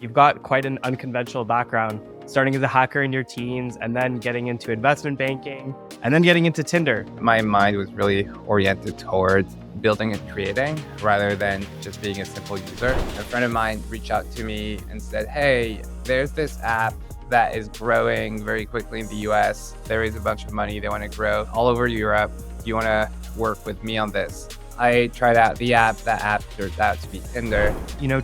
You've got quite an unconventional background, starting as a hacker in your teens and then getting into investment banking and then getting into Tinder. My mind was really oriented towards building and creating rather than just being a simple user. A friend of mine reached out to me and said, hey, there's this app that is growing very quickly in the US. There is a bunch of money they want to grow all over Europe. Do you want to work with me on this? I tried out the app. That app turned out to be Tinder.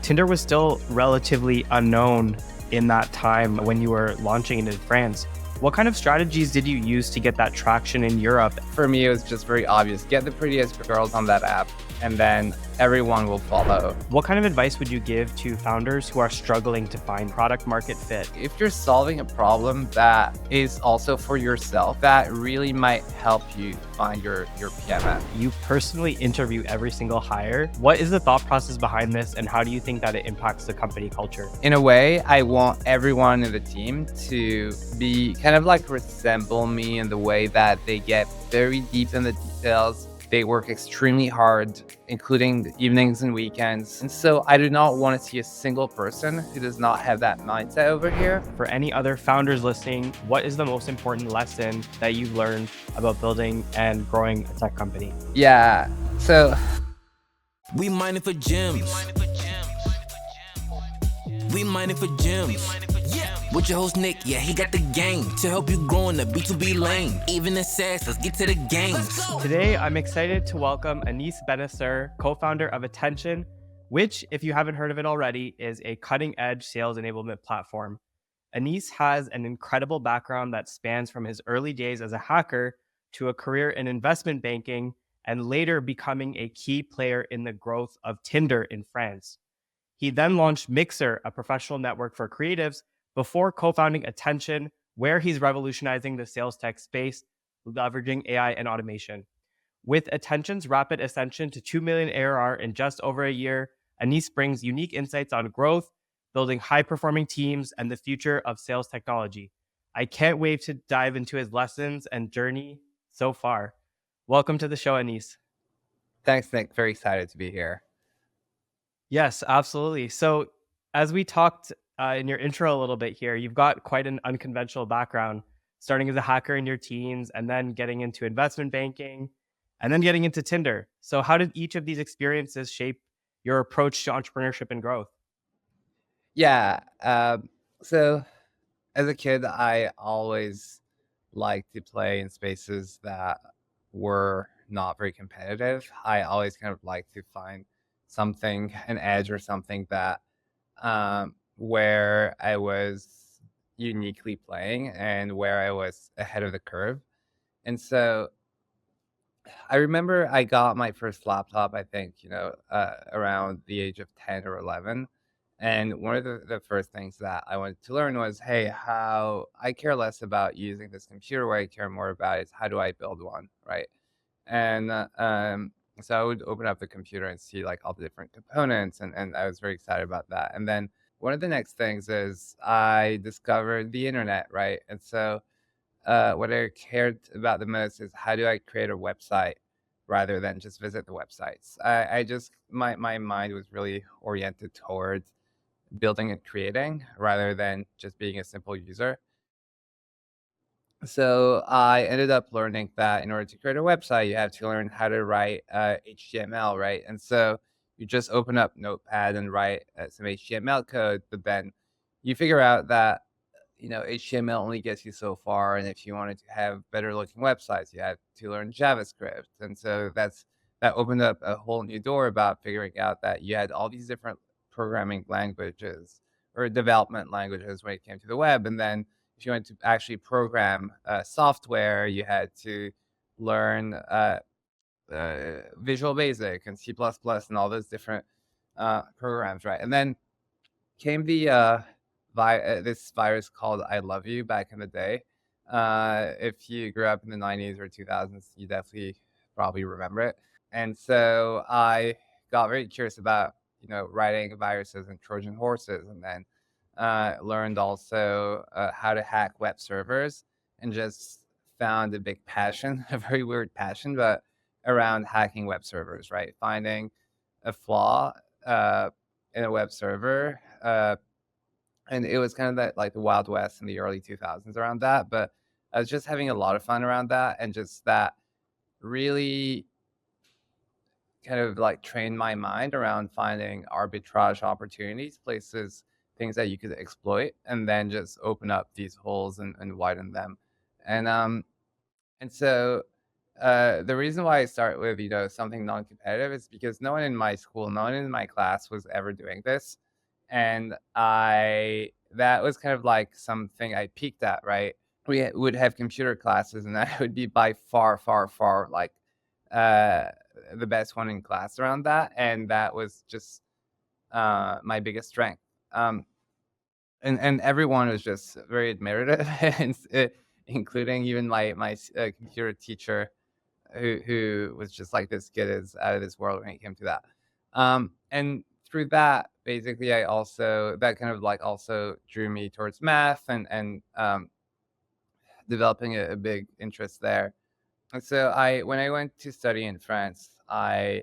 Tinder was still relatively unknown in that time when you were launching it in France. What kind of strategies did you use to get that traction in Europe? For me, it was just very obvious. Get the prettiest girls on that app, and then everyone will follow. What kind of advice would you give to founders who are struggling to find product market fit? If you're solving a problem that is also for yourself, that really might help you find your PMF. You personally interview every single hire. What is the thought process behind this, and how do you think that it impacts the company culture? In a way, I want everyone in the team to be kind of like resemble me in the way that they get very deep in the details. They work extremely hard, including the evenings and weekends. And so I do not want to see a single person who does not have that mindset over here. For any other founders listening, what is the most important lesson that you've learned about building and growing a tech company? Yeah, so we mining for gems. We mining for gems. With your host Nick, yeah, he got the game to help you grow in the B2B lane. Even in SaaS, let's get to the games. Today, I'm excited to welcome Anis Bennaceur, co-founder of Attention, which, if you haven't heard of it already, is a cutting-edge sales enablement platform. Anis has an incredible background that spans from his early days as a hacker to a career in investment banking and later becoming a key player in the growth of Tinder in France. He then launched Mixer, a professional network for creatives, before co-founding Attention, where he's revolutionizing the sales tech space, leveraging AI and automation. With Attention's rapid ascension to 2 million ARR in just over a year, Anis brings unique insights on growth, building high-performing teams, and the future of sales technology. I can't wait to dive into his lessons and journey so far. Welcome to the show, Anis. Thanks, Nick. Very excited to be here. Yes, absolutely. So as we talked in your intro a little bit here, you've got quite an unconventional background, starting as a hacker in your teens and then getting into investment banking and then getting into Tinder. So how did each of these experiences shape your approach to entrepreneurship and growth? Yeah. So as a kid, I always liked to play in spaces that were not very competitive. I always kind of liked to find something, an edge or something that where I was uniquely playing and where I was ahead of the curve. And so I remember I got my first laptop, I think, around the age of 10 or 11. And one of the first things that I wanted to learn was, hey, how I care less about using this computer. What I care more about is how do I build one, right? And so I would open up the computer and see like all the different components, and I was very excited about that. And then one of the next things is I discovered the internet, right? And so what I cared about the most is how do I create a website rather than just visit the websites. I just my mind was really oriented towards building and creating rather than just being a simple user. So I ended up learning that in order to create a website, you have to learn how to write HTML, right? And so you just open up Notepad and write some HTML code, but then you figure out that HTML only gets you so far, and if you wanted to have better looking websites, you had to learn JavaScript, and so that opened up a whole new door about figuring out that you had all these different programming languages or development languages when it came to the web, and then if you wanted to actually program software, you had to learn Visual Basic and C++ and all those different programs, right? And then came the this virus called I Love You back in the day. If you grew up in the 90s or 2000s, you definitely probably remember it. And so I got very curious about, writing viruses and Trojan horses, and then learned also how to hack web servers, and just found a big passion, a very weird passion, but around hacking web servers, right? Finding a flaw in a web server, and it was kind of that like the Wild West in the early 2000s around that. But I was just having a lot of fun around that, and just that really kind of like trained my mind around finding arbitrage opportunities, places, things that you could exploit, and then just open up these holes and widen them. And the reason why I start with something non-competitive is because no one in my school, no one in my class was ever doing this, and I that was kind of like something I peaked at, right? Would have computer classes, and I would be by far, far, far like uh, the best one in class around that, and that was just my biggest strength. Um, and everyone was just very admirative, including even my computer teacher, who was just like, this kid is out of this world when it came to that. And through that, basically, I also that kind of like also drew me towards math and developing a big interest there. And so when I went to study in France, I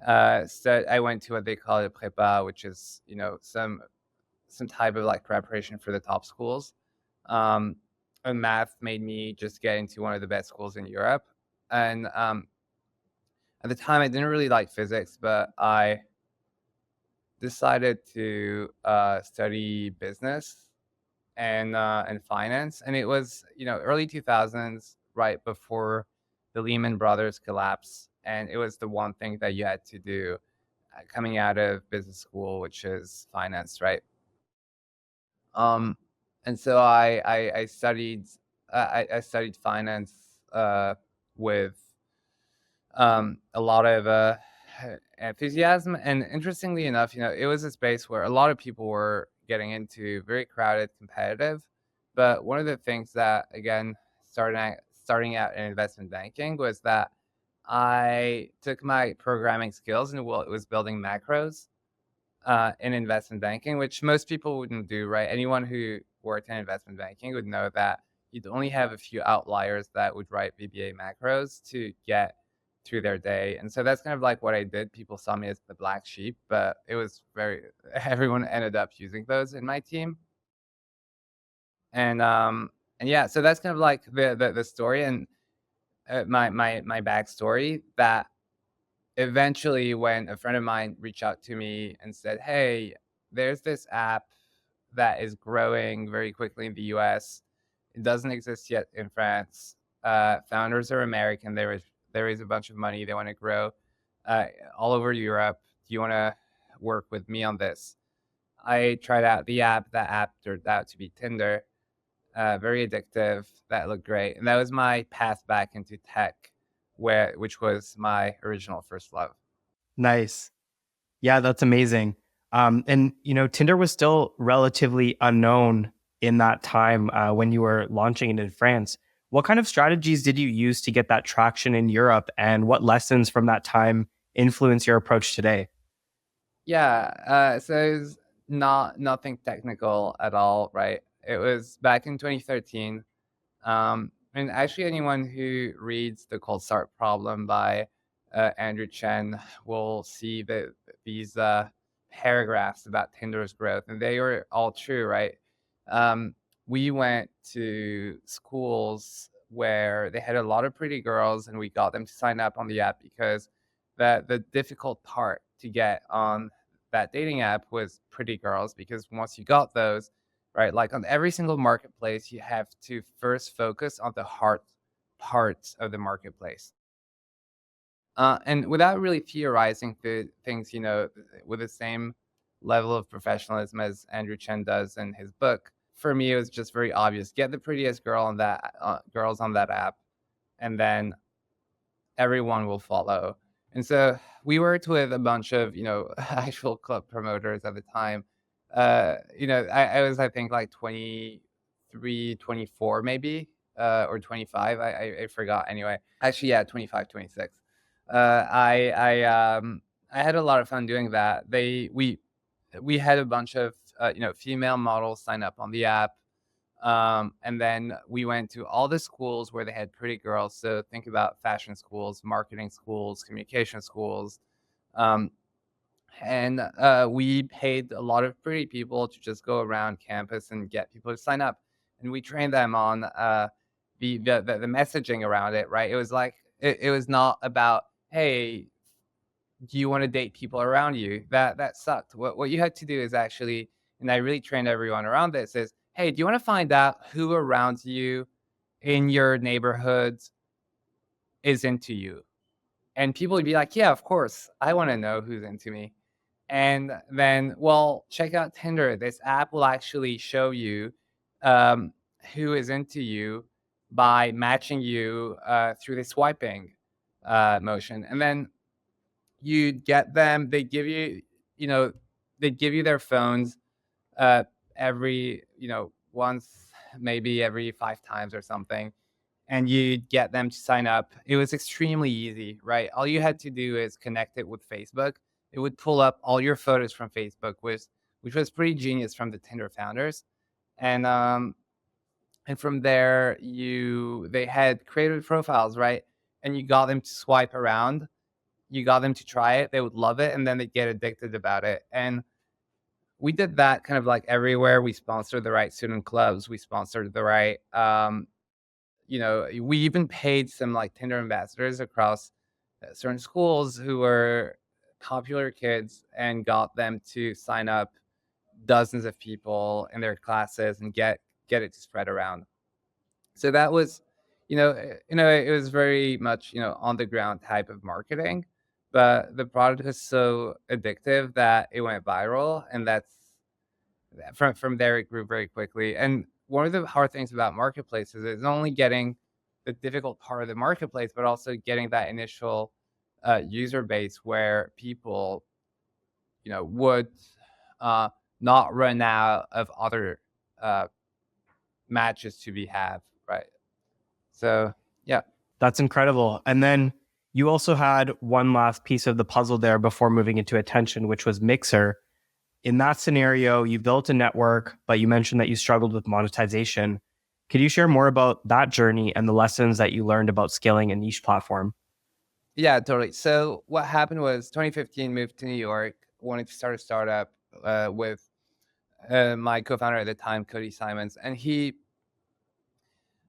went to what they call a prépa, which is some type of like preparation for the top schools. Um, and math made me just get into one of the best schools in Europe. And at the time, I didn't really like physics, but I decided to study business and finance. And it was early 2000s, right before the Lehman Brothers collapse, and it was the one thing that you had to do coming out of business school, which is finance, right? Um, and so I studied I studied finance with a lot of enthusiasm. And interestingly enough, it was a space where a lot of people were getting into, very crowded, competitive. But one of the things that, again, starting out in investment banking, was that I took my programming skills and, well, it was building macros in investment banking, which most people wouldn't do, right? Anyone who worked in investment banking would know that you'd only have a few outliers that would write VBA macros to get through their day. And so that's kind of like what I did. People saw me as the black sheep, but it was everyone ended up using those in my team. And yeah, so that's kind of like the story, and my backstory. That eventually, when a friend of mine reached out to me and said, "Hey, there's this app that is growing very quickly in the US. It doesn't exist yet in France. Founders are American. There is a bunch of money. They want to grow uh, all over Europe. Do you want to work with me on this?" I tried out the app. That app turned out to be Tinder. Very addictive. That looked great, and that was my path back into tech, which was my original first love. Nice. Yeah, that's amazing. And Tinder was still relatively unknown in that time when you were launching it in France. What kind of strategies did you use to get that traction in Europe, and what lessons from that time influence your approach today? Yeah, so it was nothing technical at all, right? It was back in 2013. And actually, anyone who reads The Cold Start Problem by Andrew Chen will see that these paragraphs about Tinder's growth, and they were all true, right? We went to schools where they had a lot of pretty girls, and we got them to sign up on the app, because the difficult part to get on that dating app was pretty girls, because once you got those, right, like on every single marketplace, you have to first focus on the hard parts of the marketplace. And without really theorizing things, with the same level of professionalism as Andrew Chen does in his book, for me, it was just very obvious. Get the prettiest girls on that app, and then everyone will follow. And so we worked with a bunch of, actual club promoters at the time. I was, I think, like 23, 24 maybe, or 25. I forgot anyway. Actually, yeah, 25, 26. I had a lot of fun doing that. We had a bunch of, female models sign up on the app. And then we went to all the schools where they had pretty girls. So think about fashion schools, marketing schools, communication schools, um, And we paid a lot of pretty people to just go around campus and get people to sign up, and we trained them on the messaging around it. Right? It was like it was not about, hey, do you want to date people around you? That sucked. What you had to do is actually, and I really trained everyone around this, is, hey, do you want to find out who around you in your neighborhood is into you? And people would be like, yeah, of course, I want to know who's into me. And then, well, check out Tinder. This app will actually show you um, who is into you by matching you through the swiping motion. And then you get them. They give you, you know, they give you their phones uh, every, once, maybe every 5 times or something, and you get them to sign up. It was extremely easy, right? All you had to do is connect it with Facebook. It would pull up all your photos from Facebook, which was pretty genius from the Tinder founders. And from there, they had created profiles, right? And you got them to swipe around. You got them to try it. They would love it, and then they'd get addicted about it. And we did that kind of like everywhere. We sponsored the right student clubs. We sponsored the right we even paid some like Tinder ambassadors across certain schools who were popular kids and got them to sign up dozens of people in their classes and get it to spread around. So that was, it was very much, on the ground type of marketing, but the product was so addictive that it went viral, and from there it grew very quickly. And one of the hard things about marketplaces is not only getting the difficult part of the marketplace, but also getting that initial user base where people, would uh, not run out of other uh, matches to be have, right? So yeah. That's incredible. And then you also had one last piece of the puzzle there before moving into attention, which was Mixer. In that scenario, you built a network, but you mentioned that you struggled with monetization. Could you share more about that journey and the lessons that you learned about scaling a niche platform? Yeah, totally. So what happened was 2015, moved to New York, wanted to start a startup with my co-founder at the time, Cody Simons, and he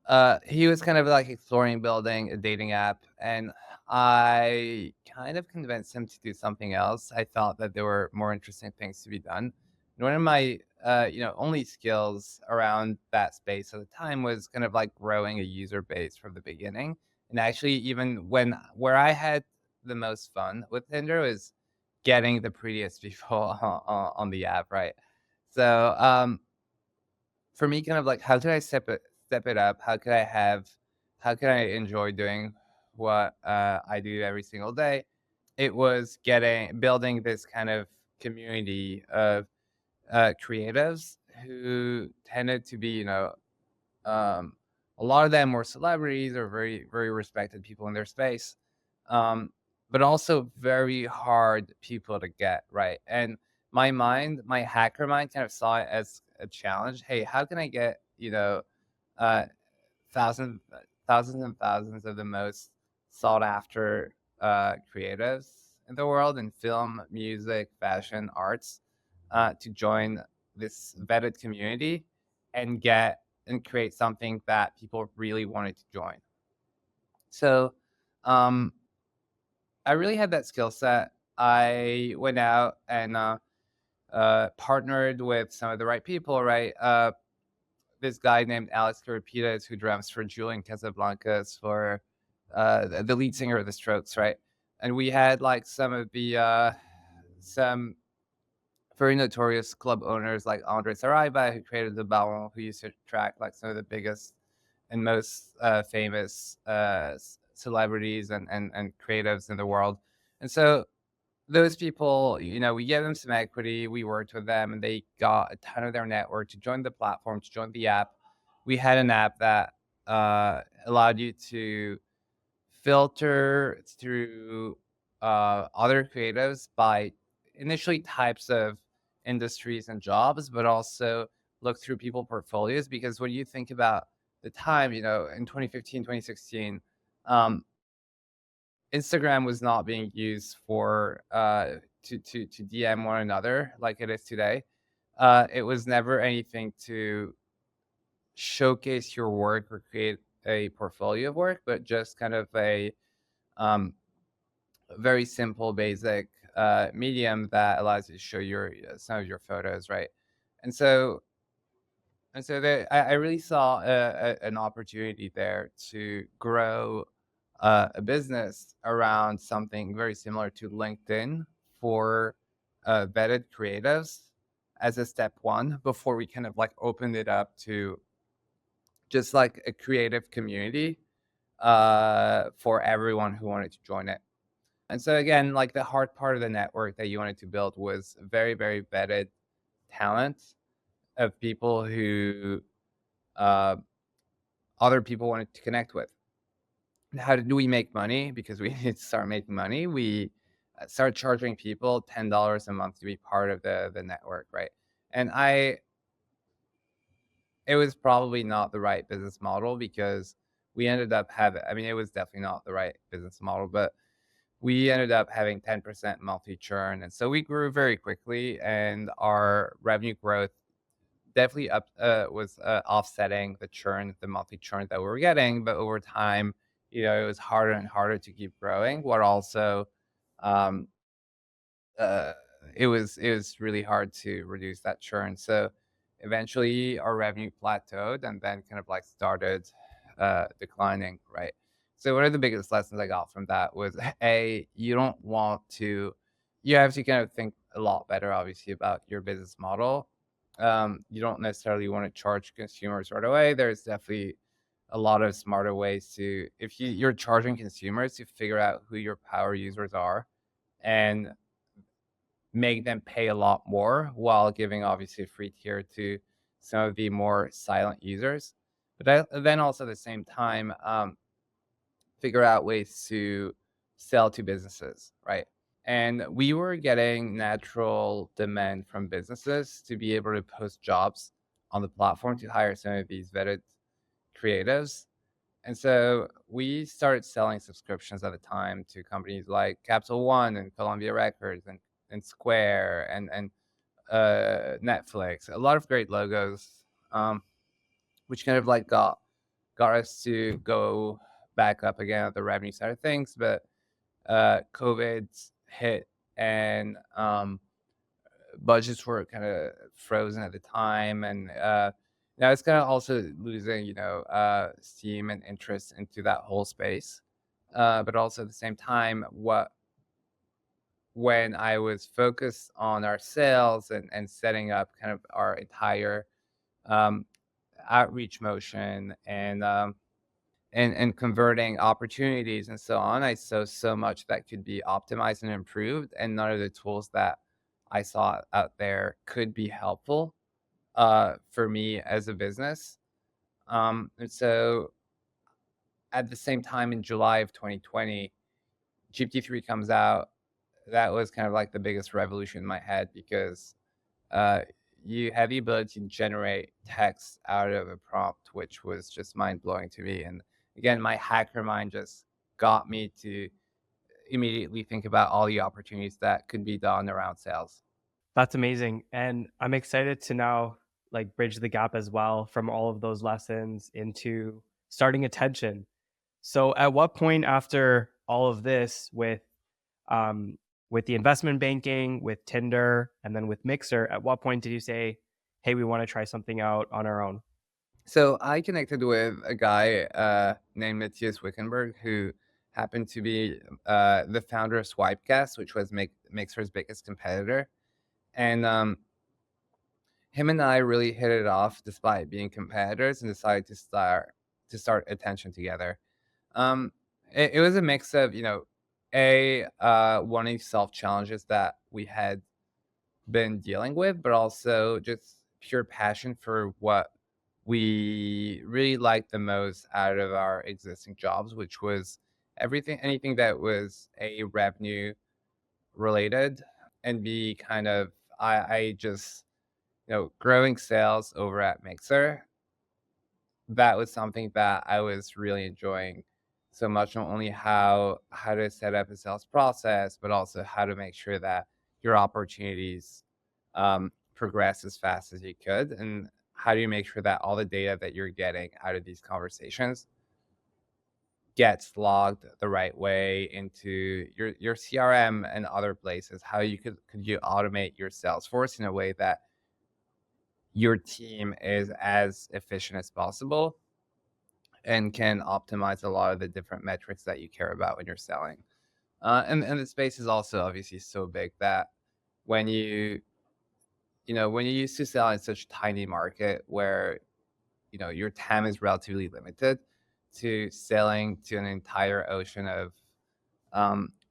was kind of like exploring building a dating app, and I kind of convinced him to do something else. I thought that there were more interesting things to be done. And one of my only skills around that space at the time was kind of like growing a user base from the beginning. And actually, even where I had the most fun with Tinder was getting the prettiest people on the app, right? So for me, kind of like, how could I step it up? How could I enjoy doing what I do every single day? It was building this kind of community of creatives who tended to be, um, a lot of them were celebrities or very, very respected people in their space, um, but also very hard people to get, right? And my hacker mind kind of saw it as a challenge. Hey, how can I get, uh, thousands, thousands and thousands of the most sought after creatives in the world in film, music, fashion, arts to join this vetted community and create something that people really wanted to join. So I really had that skill set. I went out and partnered with some of the right people, right? This guy named Alex Karapitas, who drums for Julian Casablancas, for the lead singer of the Strokes, right? And we had like some very notorious club owners like Andre Saraiva, who created the Ballon, who used to attract like some of the biggest and most famous celebrities and creatives in the world. And so those people, we gave them some equity. We worked with them, and they got a ton of their network to join the platform, to join the app. We had an app that allowed you to filter through other creatives by initially types of industries and jobs, but also look through people portfolios. Because when you think about the time, in 2015, 2016, um, Instagram was not being used for to DM one another like it is today. It was never anything to showcase your work or create a portfolio of work, but just kind of a um, very simple, basic medium that allows you to show your some of your photos, right? And so I really saw an opportunity there to grow a business around something very similar to LinkedIn for vetted creatives as a step one before we kind of like opened it up to just like a creative community for everyone who wanted to join it. And so again, like the hard part of the network that you wanted to build was very, very vetted talent of people who uh, other people wanted to connect with. And how do we make money? Because we need to start making money. We started charging people $10 a month to be part of the network, right? And it was probably not the right business model because we ended up having. I mean, it was definitely not the right business model, but we ended up having 10% monthly churn, and so we grew very quickly, and our revenue growth definitely was offsetting the churn, the monthly churn that we were getting. But over time, it was harder and harder to keep growing. What also, um, uh, it was really hard to reduce that churn. So eventually, our revenue plateaued and then kind of like started declining. Right. So one of the biggest lessons I got from that was a you don't want to, you have to kind of think a lot better, obviously, about your business model. You don't necessarily want to charge consumers right away. There's definitely a lot of smarter ways to, if you're charging consumers, to figure out who your power users are and make them pay a lot more while giving obviously a free tier to some of the more silent users. But then also at the same time, figure out ways to sell to businesses, right? And we were getting natural demand from businesses to be able to post jobs on the platform to hire some of these vetted creatives. And so we started selling subscriptions at the time to companies like Capital One and Columbia Records and Square and Netflix, a lot of great logos, which kind of like got us to go back up again at the revenue side of things. But COVID hit, and budgets were kind of frozen at the time, and now it's kind of also losing, steam and interest into that whole space. But also at the same time, when I was focused on our sales and setting up kind of our entire um, outreach motion and converting opportunities and so on, I saw so much that could be optimized and improved, and none of the tools that I saw out there could be helpful for me as a business. And so at the same time, in July of 2020, GPT-3 comes out. That was kind of like the biggest revolution in my head because uh, you have the ability to generate text out of a prompt, which was just mind blowing to me. And again, my hacker mind just got me to immediately think about all the opportunities that could be done around sales. That's amazing. And I'm excited to now like bridge the gap as well from all of those lessons into starting attention. So at what point after all of this um with the investment banking, with Tinder, and then with Mixer, at what point did you say, "Hey, we want to try something out on our own"? So I connected with a guy named Matthias Wickenberg, who happened to be the founder of Swipecast, which was Mixer's biggest competitor. And him and I really hit it off despite being competitors, and decided to start attention together. Um, it was a mix of, wanting to solve challenges that we had been dealing with, but also just pure passion for what we really liked the most out of our existing jobs, which was anything that was A, revenue related, and B, kind of, I just, growing sales over at Mixer, that was something that I was really enjoying so much. Not only how to set up a sales process, but also how to make sure that your opportunities progress as fast as you could? And how do you make sure that all the data that you're getting out of these conversations gets logged the right way into your CRM and other places? How you could you automate your Salesforce in a way that your team is as efficient as possible and can optimize a lot of the different metrics that you care about when you're selling. And the space is also obviously so big that when when you used to sell in such a tiny market where your TAM is relatively limited, to selling to an entire ocean of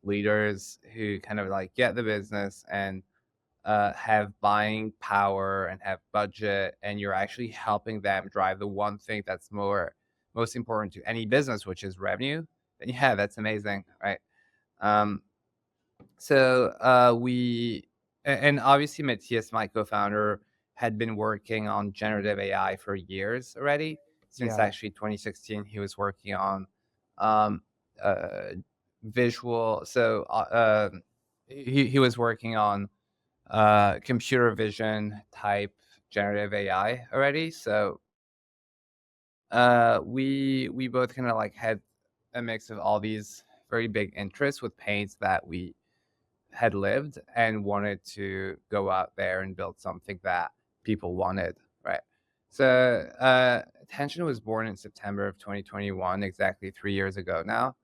leaders who kind of like get the business and have buying power and have budget, and you're actually helping them drive the one thing that's most important to any business, which is revenue. Then yeah, that's amazing, right? Um, and obviously Matthias, my co-founder, had been working on generative AI for years already. Since Yeah. actually 2016, he was working on um, uh, visual. He was working on computer vision type generative AI already. So we both kind of like had a mix of all these very big interests with pains that we had lived and wanted to go out there and build something that people wanted, right? So Attention was born in September of 2021, exactly 3 years ago now.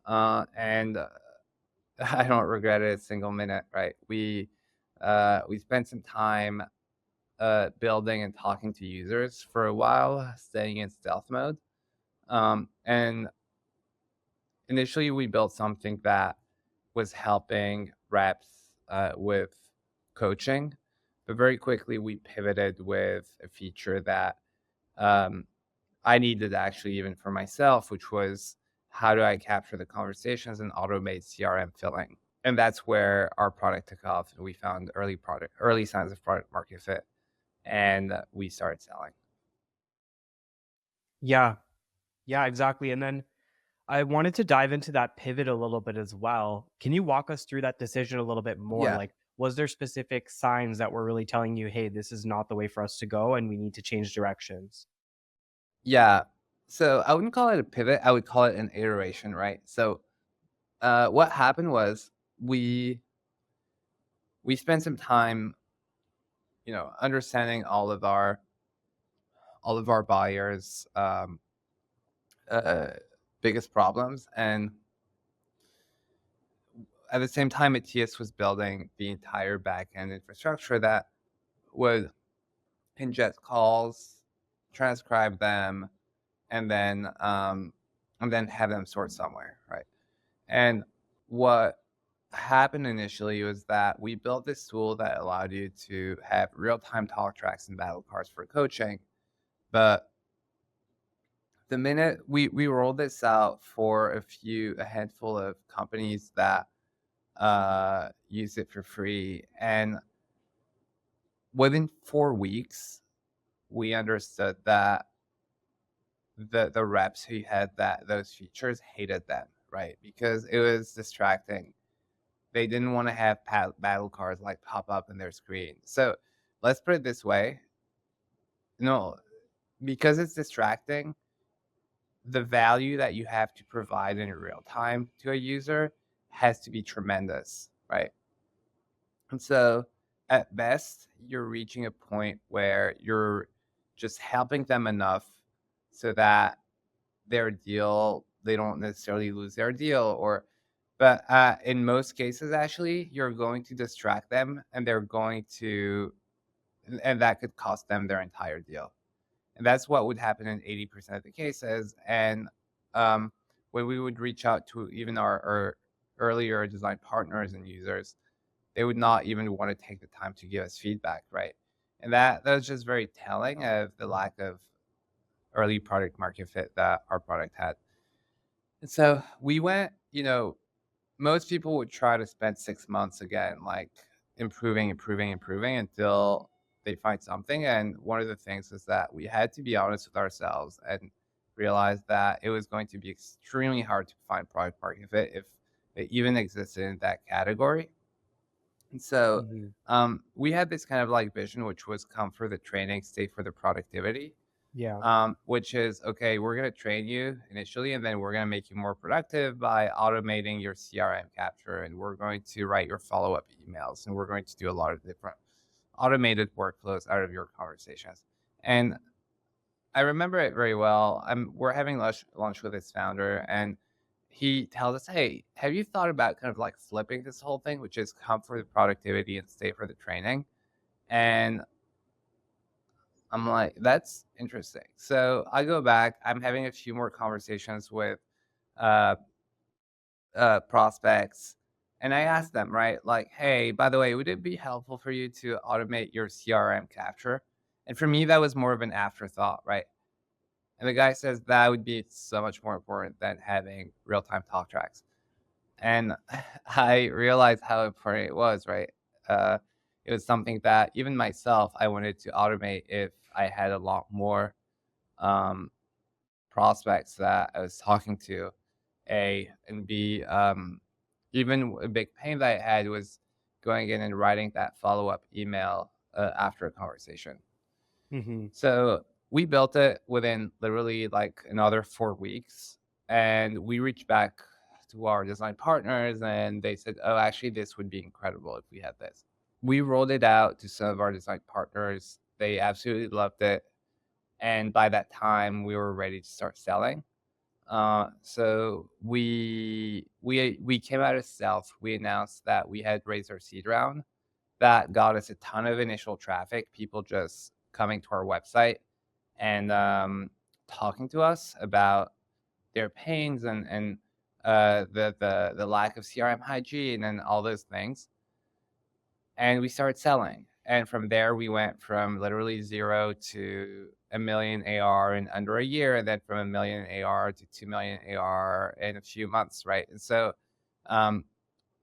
And I don't regret it a single minute, right? We spent some time building and talking to users for a while, staying in stealth mode. And initially, we built something that was helping reps with coaching, but very quickly we pivoted with a feature that um, I needed actually even for myself, which was how do I capture the conversations and automate CRM filling? And that's where our product took off. We found early signs of product market fit, and we started selling. Yeah. Yeah, exactly. And then I wanted to dive into that pivot a little bit as well. Can you walk us through that decision a little bit more? Yeah, Like, was there specific signs that were really telling you, hey, this is not the way for us to go and we need to change directions? yeah. So I wouldn't call it a pivot. I would call it an iteration, right? So what happened was we spent some time, understanding all of our buyers' uh, biggest problems, and at the same time, Matthias was building the entire backend infrastructure that would ingest calls, transcribe them, and then have them stored somewhere, right? And what happened initially was that we built this tool that allowed you to have real-time talk tracks and battle cards for coaching. But the minute we rolled this out for a handful of companies that use it for free, and within 4 weeks, we understood that the reps who had those features hated them, right? Because it was distracting. They didn't want to have battle cards like pop up in their screen. So let's put it this way: no, because it's distracting, the value that you have to provide in real time to a user has to be tremendous, right? And so at best, you're reaching a point where you're just helping them enough so that they don't necessarily lose their deal, but in most cases, actually, you're going to distract them, and and that could cost them their entire deal. And that's what would happen in 80% of the cases. And um, when we would reach out to even our earlier design partners and users, they would not even want to take the time to give us feedback, right? And that was just very telling of the lack of early product market fit that our product had. And so we went, most people would try to spend 6 months again, like improving until they find something. And one of the things is that we had to be honest with ourselves and realize that it was going to be extremely hard to find product market fit if it even existed in that category. And so Hmm. we had this kind of like vision, which was come for the training, stay for the productivity. Yeah. Which is okay, we're going to train you initially, and then we're going to make you more productive by automating your CRM capture, and we're going to write your follow up emails, and we're going to do a lot of different automated workflows out of your conversations. And I remember it very well. We're having lunch with his founder, and he tells us, "Hey, have you thought about kind of like flipping this whole thing, which is come for the productivity and stay for the training?" And I'm like, "That's interesting." So I go back. I'm having a few more conversations with uh, prospects, and I ask them, right, like, "Hey, by the way, would it be helpful for you to automate your CRM capture?" And for me, that was more of an afterthought, right? And the guy says that would be so much more important than having real time talk tracks. And I realized how important it was, right? Uh, it was something that even myself, I wanted to automate if I had a lot more um, prospects that I was talking to. A and B, even a big pain that I had was going in and writing that follow up email after a conversation. Hmm. So we built it within literally like another 4 weeks. And we reached back to our design partners and they said, oh, actually, this would be incredible if we had this. We rolled it out to some of our design partners. They absolutely loved it. And by that time, we were ready to start selling. So we came out of stealth. We announced that we had raised our seed round. That got us a ton of initial traffic, people just coming to our website and talking to us about their pains and the lack of CRM hygiene and all those things. And we started selling. And from there, we went from literally 0 to a million AR in under a year, and then from a million AR to 2 million AR in a few months, right? And so um,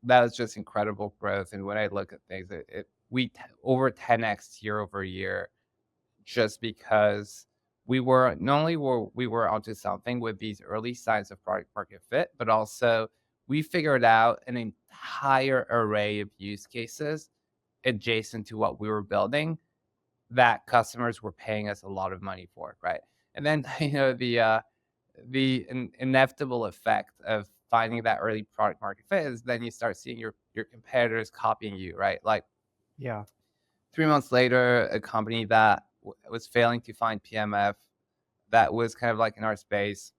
that was just incredible growth. And when I look at things, over 10x year over year, just because we were not only were we were onto something with these early signs of product market fit, but also we figured out an entire array of use cases adjacent to what we were building that customers were paying us a lot of money for, right? And then the inevitable effect of finding that early product market fit is then you start seeing your competitors copying you, right? Like Yeah. 3 months later, a company that was failing to find PMF that was kind of like in our space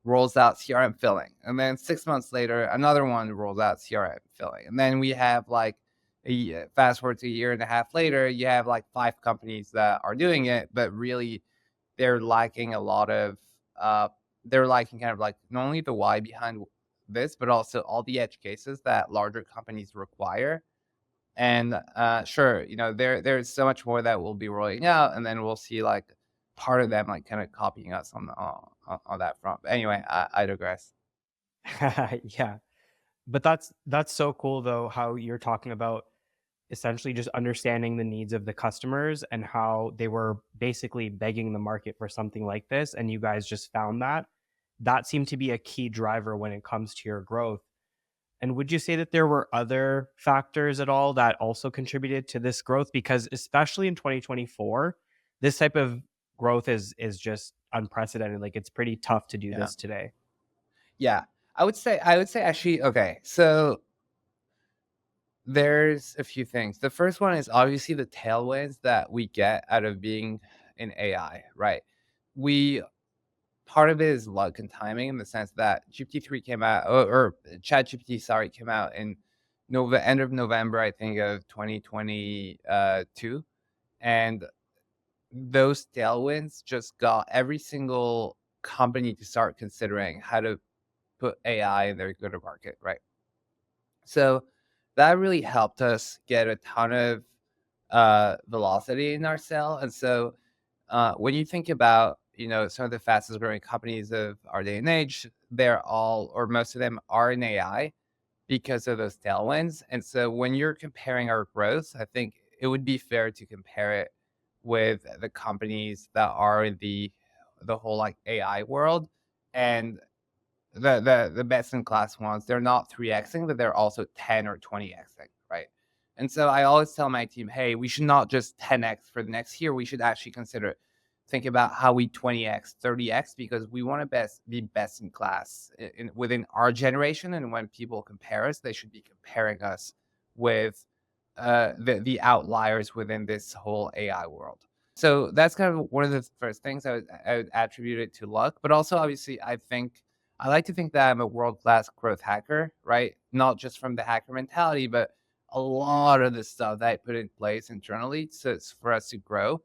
rolls out CRM filling. And then 6 months later, another one rolls out CRM filling. And then we have like fast forward to a year and a half later, you have like 5 companies that are doing it, but really they're lacking a lot of, they're lacking kind of like not only the why behind this, but also all the edge cases that larger companies require. And sure, there's so much more that we'll be rolling out, and then we'll see like part of them like kind of copying us on that front. But anyway, I digress. Yeah. But that's so cool though how you're talking about essentially just understanding the needs of the customers and how they were basically begging the market for something like this and you guys just found that. That seemed to be a key driver when it comes to your growth. And would you say that there were other factors at all that also contributed to this growth? Because especially in 2024, this type of growth is just unprecedented. Like it's pretty tough to do Yeah, this today. yeah. I would say actually okay. So there's a few things. The first one is obviously the tailwinds that we get out of being in AI, right? We Part of it is luck and timing in the sense that GPT-3 came out, or ChatGPT, sorry, came out in end of November, I think, of 2022, and those tailwinds just got every single company to start considering how to put AI in their go-to-market, right? So that really helped us get a ton of velocity in our sale, and so when you think about, some of the fastest growing companies of our day and age, they're all or most of them are in AI because of those tailwinds. And so when you're comparing our growth, I think it would be fair to compare it with the companies that are in the whole like AI world. And the best in class ones, they're not 3xing, but they're also 10 or 20xing, right? And so I always tell my team, hey, we should not just 10x for the next year. We should actually think about how we 20x, 30x, because we want to be best in class within our generation. And when people compare us, they should be comparing us with the outliers within this whole AI world. So that's kind of one of the first things I would attribute it to luck. But also, obviously, I like to think that I'm a world class growth hacker, right? Not just from the hacker mentality, but a lot of the stuff that I put in place internally for us to grow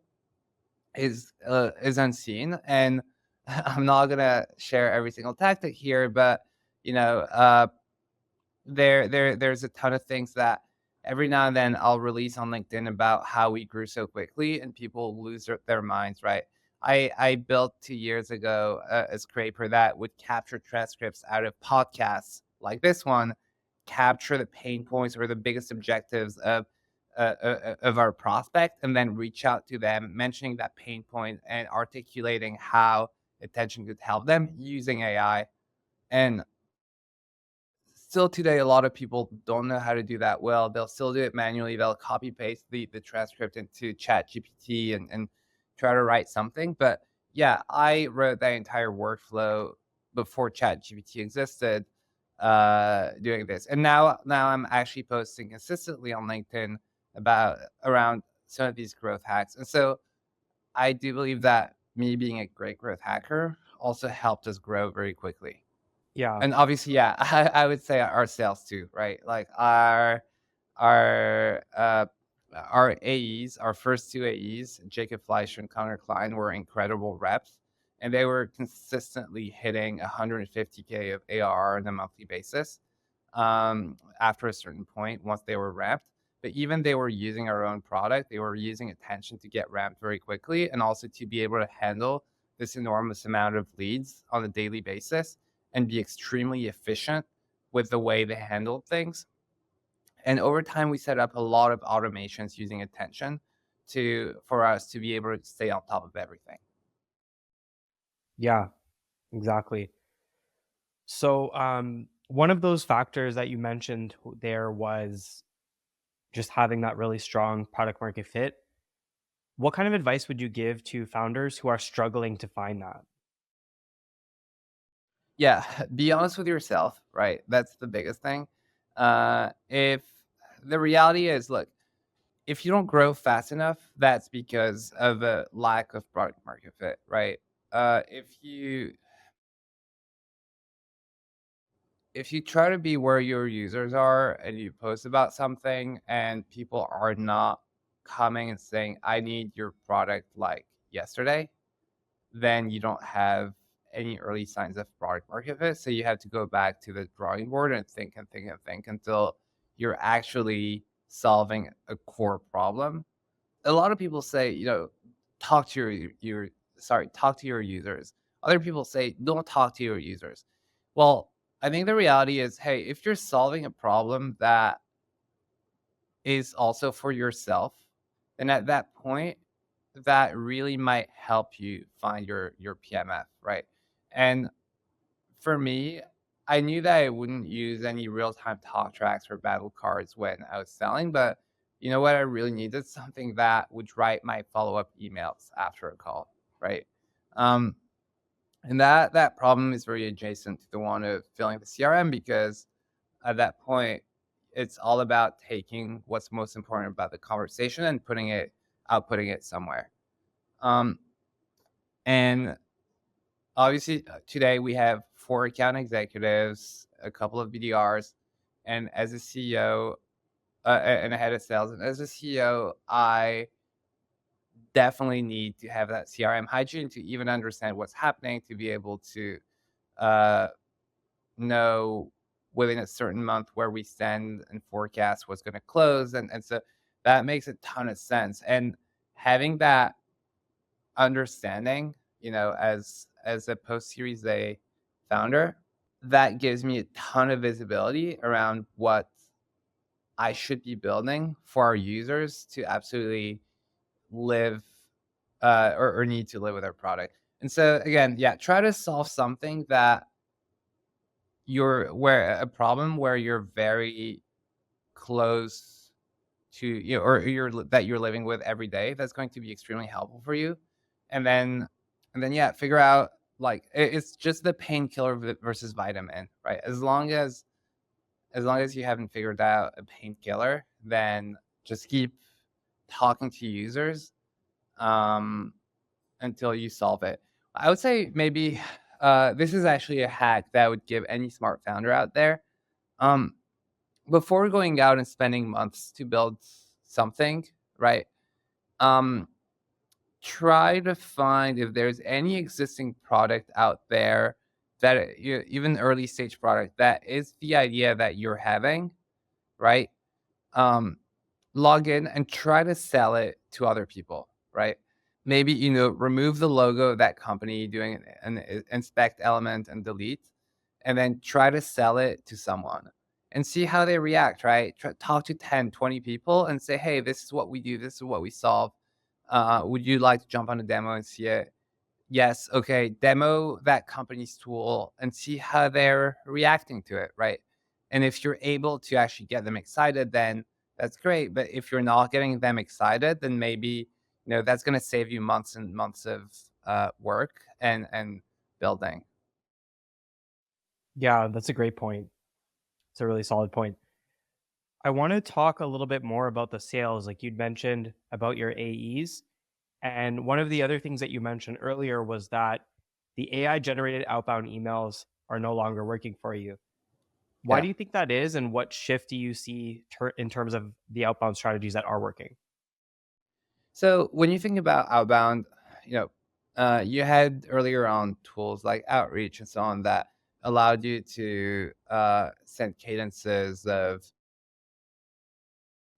is unseen. And I'm not gonna share every single tactic here, but you know, there's a ton of things that every now and then I'll release on LinkedIn about how we grew so quickly, and people lose their minds, right? I built 2 years ago a scraper that would capture transcripts out of podcasts like this one, capture the pain points or the biggest objectives of our prospect, and then reach out to them, mentioning that pain point and articulating how attention could help them using AI. And still today, a lot of people don't know how to do that well. They'll still do it manually. They'll copy paste the transcript into Chat GPT and try to write something. But yeah, I wrote that entire workflow before Chat GPT existed, doing this. And now I'm actually posting consistently on LinkedIn about around some of these growth hacks. And so I do believe that me being a great growth hacker also helped us grow very quickly. Yeah. And obviously, yeah, I would say our sales too, right? Like our uh our AEs, our first two AEs, Jacob Fleischer and Connor Klein, were incredible reps, and they were consistently hitting 150K of ARR on a monthly basis after a certain point once they were ramped. But even they were using our own product, they were using attention to get ramped very quickly, and also to be able to handle this enormous amount of leads on a daily basis and be extremely efficient with the way they handled things. And over time, we set up a lot of automations using attention for us to be able to stay on top of everything. Yeah, exactly. So, one of those factors that you mentioned there was just having that really strong product market fit. What kind of advice would you give to founders who are struggling to find that? Yeah, be honest with yourself, right? That's the biggest thing. If the reality is, look, if you don't grow fast enough, that's because of a lack of product market fit, right? If you try to be where your users are and you post about something and people are not coming and saying, I need your product like yesterday, then you don't have any early signs of product market fit. So you have to go back to the drawing board and think and think and think until you're actually solving a core problem. A lot of people say, talk to talk to your users. Other people say, don't talk to your users. Well, I think the reality is, hey, if you're solving a problem that is also for yourself, then at that point, that really might help you find your PMF, right? And for me, I knew that I wouldn't use any real-time talk tracks or battle cards when I was selling, but you know what? I really needed something that would write my follow-up emails after a call, right? Um, and that problem is very adjacent to the one of filling the CRM, because at that point, it's all about taking what's most important about the conversation and outputting it somewhere. Um, and obviously, today we have 4 account executives, a couple of BDRs, and as a CEO, and a head of sales. And as a CEO, I definitely need to have that CRM hygiene to even understand what's happening, to be able to uh, know within a certain month where we stand and forecast what's going to close. And so that makes a ton of sense. And having that understanding, as a post Series A founder, that gives me a ton of visibility around what I should be building for our users to absolutely live or need to live with our product. And so again, yeah, try to solve something that a problem where you're very close to or that you're living with every day, that's going to be extremely helpful for you. And then yeah, figure out like it's just the painkiller versus vitamin, right? As long as you haven't figured out a painkiller, then just keep talking to users um, until you solve it. I would say maybe this is actually a hack that I would give any smart founder out there. Um, Before going out and spending months to build something, right? Um, Try to find if there's any existing product out there that even early stage product that is the idea that you're having, right? Um, Log in and try to sell it to other people, right? Maybe, remove the logo of that company, doing an inspect element and delete, and then try to sell it to someone and see how they react, right? Talk to 10, 20 people and say, hey, this is what we do. This is what we solve. Would you like to jump on a demo and see it? Yes. Okay. Demo that company's tool and see how they're reacting to it, right? And if you're able to actually get them excited, then that's great. But if you're not getting them excited, then maybe that's going to save you months and months of work and building. Yeah, that's a great point. It's a really solid point. I want to talk a little bit more about the sales, like you'd mentioned about your AEs. And one of the other things that you mentioned earlier was that the AI generated outbound emails are no longer working for you. Why Yeah. do you think that is? And what shift do you see in terms of the outbound strategies that are working? So when you think about outbound, you know, you had earlier on tools like Outreach and so on that allowed you to send cadences of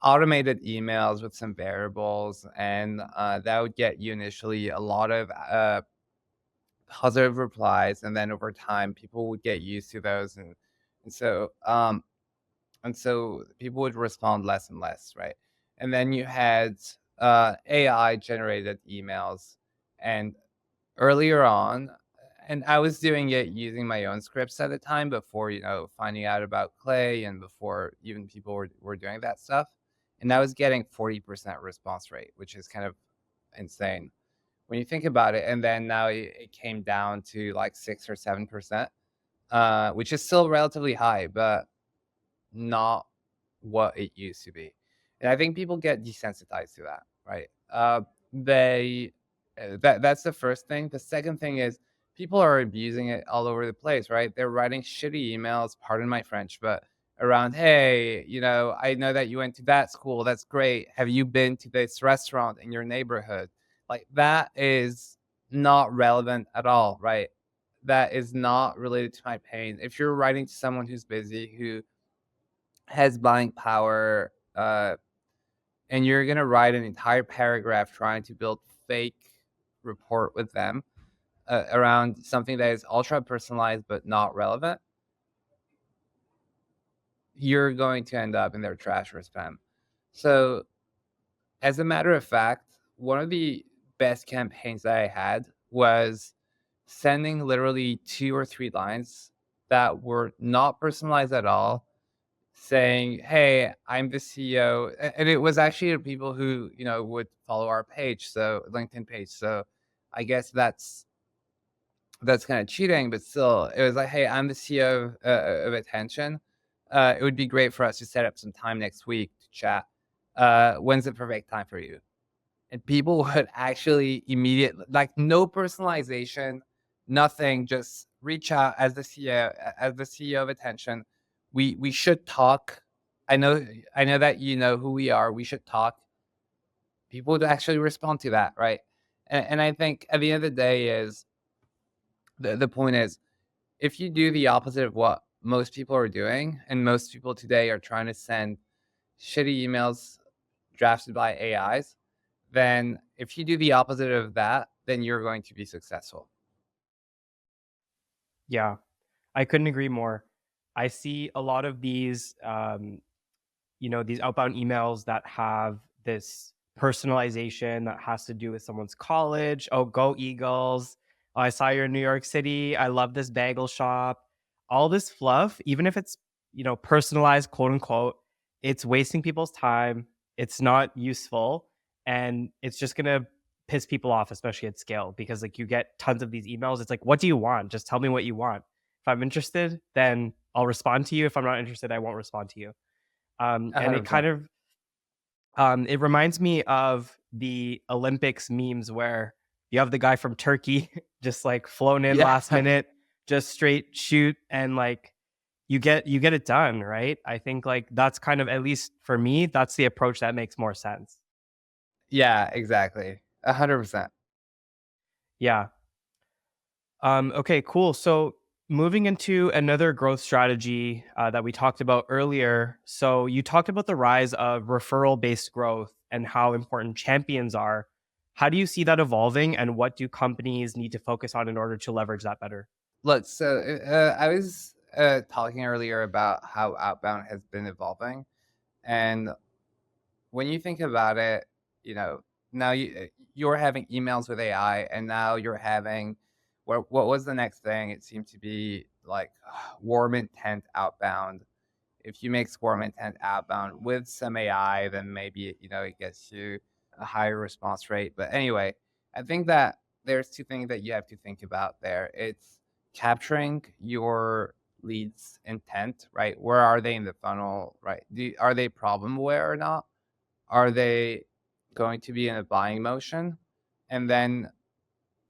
automated emails with some variables, and that would get you initially a lot of positive replies, and then over time, people would get used to those, and so people would respond less and less, right? And then you had AI generated emails, and earlier on, and I was doing it using my own scripts at the time before, finding out about Clay and before even people were doing that stuff. And I was getting 40% response rate, which is kind of insane when you think about it. And then now it came down to like 6 or 7%, which is still relatively high, but not what it used to be. And I think people get desensitized to that, right? They that's the first thing. The second thing is people are abusing it all over the place, right? They're writing shitty emails, pardon my French, but around, hey, I know that you went to that school. That's great. Have you been to this restaurant in your neighborhood? Like that is not relevant at all, right? That is not related to my pain. If you're writing to someone who's busy, who has buying power, and you're gonna write an entire paragraph trying to build fake rapport with them around something that is ultra personalized but not relevant, you're going to end up in their trash or spam. So, as a matter of fact, one of the best campaigns that I had was sending literally 2 or 3 lines that were not personalized at all, saying, "Hey, I'm the CEO," and it was actually the people who would follow our page, so LinkedIn page. So I guess that's kind of cheating, but still, it was like, "Hey, I'm the CEO of Attention. It would be great for us to set up some time next week to chat. When's the perfect time for you?" And people would actually immediately, like, no personalization, nothing, just reach out as the CEO of Attention. We should talk. I know that you know who we are. We should talk. People would actually respond to that, right? And I think at the end of the day is the point is, if you do the opposite of what most people are doing, and most people today are trying to send shitty emails drafted by AIs, then if you do the opposite of that, then you're going to be successful. Yeah, I couldn't agree more. I see a lot of these, these outbound emails that have this personalization that has to do with someone's college. Oh, go Eagles. Oh, I saw you're in New York City. I love this bagel shop. All this fluff, even if it's, personalized, quote unquote, it's wasting people's time. it's not useful, and it's just going to piss people off, especially at scale, because like you get tons of these emails. It's like, what do you want? Just tell me what you want. If I'm interested, then I'll respond to you. If I'm not interested, I won't respond to you. And it kind 100%. of it reminds me of the Olympics memes where you have the guy from Turkey just like flown in Yeah. last minute, just straight shoot, and like you get it done, right? I think like that's kind of, at least for me, that's the approach that makes more sense. Yeah, exactly. 100%. Yeah. Okay, cool. So moving into another growth strategy that we talked about earlier. So you talked about the rise of referral based growth and how important champions are. How do you see that evolving, and what do companies need to focus on in order to leverage that better? Look, so I was talking earlier about how outbound has been evolving. And when you think about it, you know, now you're having emails with AI, and now you're having what was the next thing? It seemed to be like warm intent outbound. If you make warm intent outbound with some AI, then maybe it gets you a higher response rate. But anyway, I think that there's two things that you have to think about there. It's capturing your leads intent, right? Where are they in the funnel, right? Are they problem aware or not? Are they going to be in a buying motion? And then,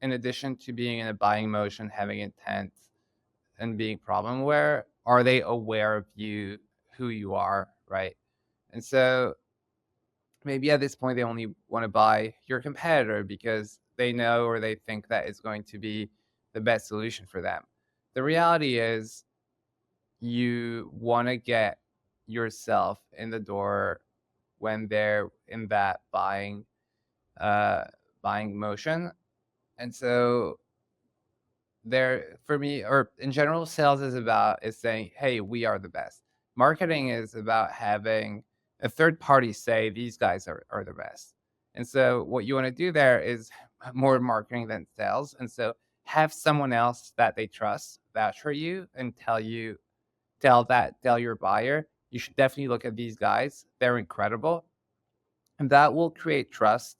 in addition to being in a buying motion, having intent and being problem aware, are they aware of you, who you are, right? And so maybe at this point they only want to buy your competitor because they know or they think that it's going to be the best solution for them. The reality is you want to get yourself in the door when they're in that uh, buying motion. And so there, for me, or in general, sales is saying, hey, we are the best. Marketing is about having a third party say these guys are the best. And so what you want to do there is more marketing than sales. And so have someone else that they trust vouch for you and tell your buyer, you should definitely look at these guys. They're incredible. And that will create trust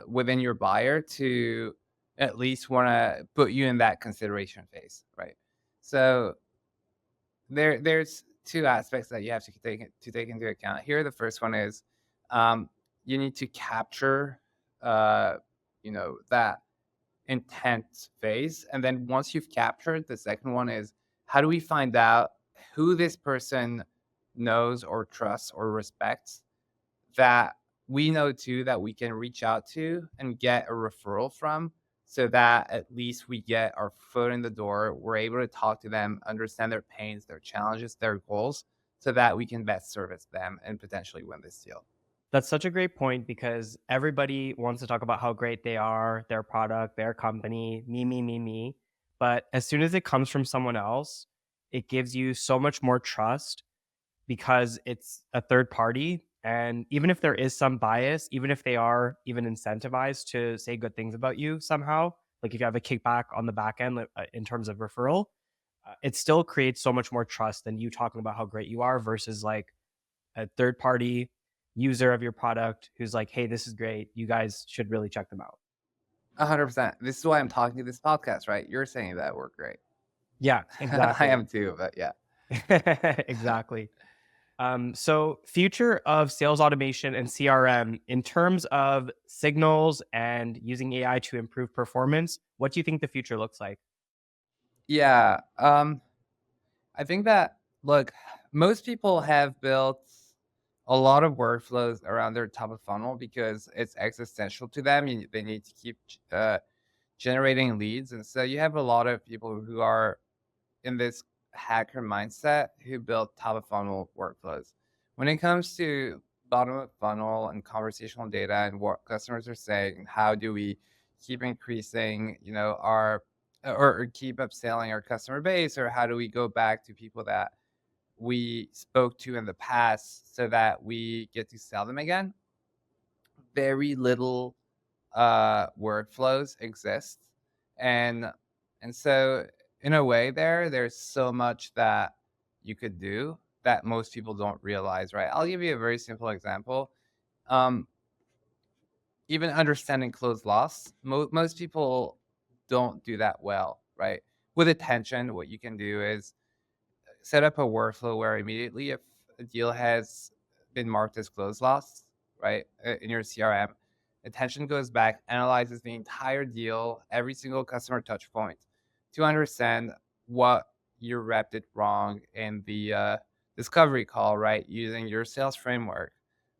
within your buyer to at least want to put you in that consideration phase, right? So there's two aspects that you have to take into account here. The first one is um, you need to capture that intent phase, and then once you've captured, the second one is how do we find out who this person knows or trusts or respects, that we know too that we can reach out to and get a referral from, so that at least we get our foot in the door. We're able to talk to them, understand their pains, their challenges, their goals, so that we can best service them and potentially win this deal. That's such a great point, because everybody wants to talk about how great they are, their product, their company, me, me, me, me. But as soon as it comes from someone else, it gives you so much more trust because it's a third party. And even if there is some bias, even if they are even incentivized to say good things about you somehow, like if you have a kickback on the back end in terms of referral, it still creates so much more trust than you talking about how great you are versus like a third party user of your product who's like, hey, this is great. You guys should really check them out. 100%. This is why I'm talking to this podcast, right? You're saying that we're great. Yeah, I exactly. am too, but yeah. Exactly. So future of sales automation and CRM in terms of signals and using AI to improve performance, what do you think the future looks like? Yeah. I think that, look, most people have built a lot of workflows around their top of funnel because it's existential to them. They need to keep generating leads. And so you have a lot of people who are in this hacker mindset who build top of funnel workflows. When it comes to bottom of funnel and conversational data and what customers are saying, how do we keep increasing, our or keep upselling our customer base, or how do we go back to people that we spoke to in the past so that we get to sell them again? Very little workflows exist, and so in a way there's so much that you could do that most people don't realize, right? I'll give you a very simple example. Um, Even understanding closed loss, most people don't do that well, right? With attention, what you can do is set up a workflow where immediately if a deal has been marked as closed loss, right, in your CRM, attention goes back, analyzes the entire deal, every single customer touch point to understand what your rep did wrong in the discovery call, right, using your sales framework,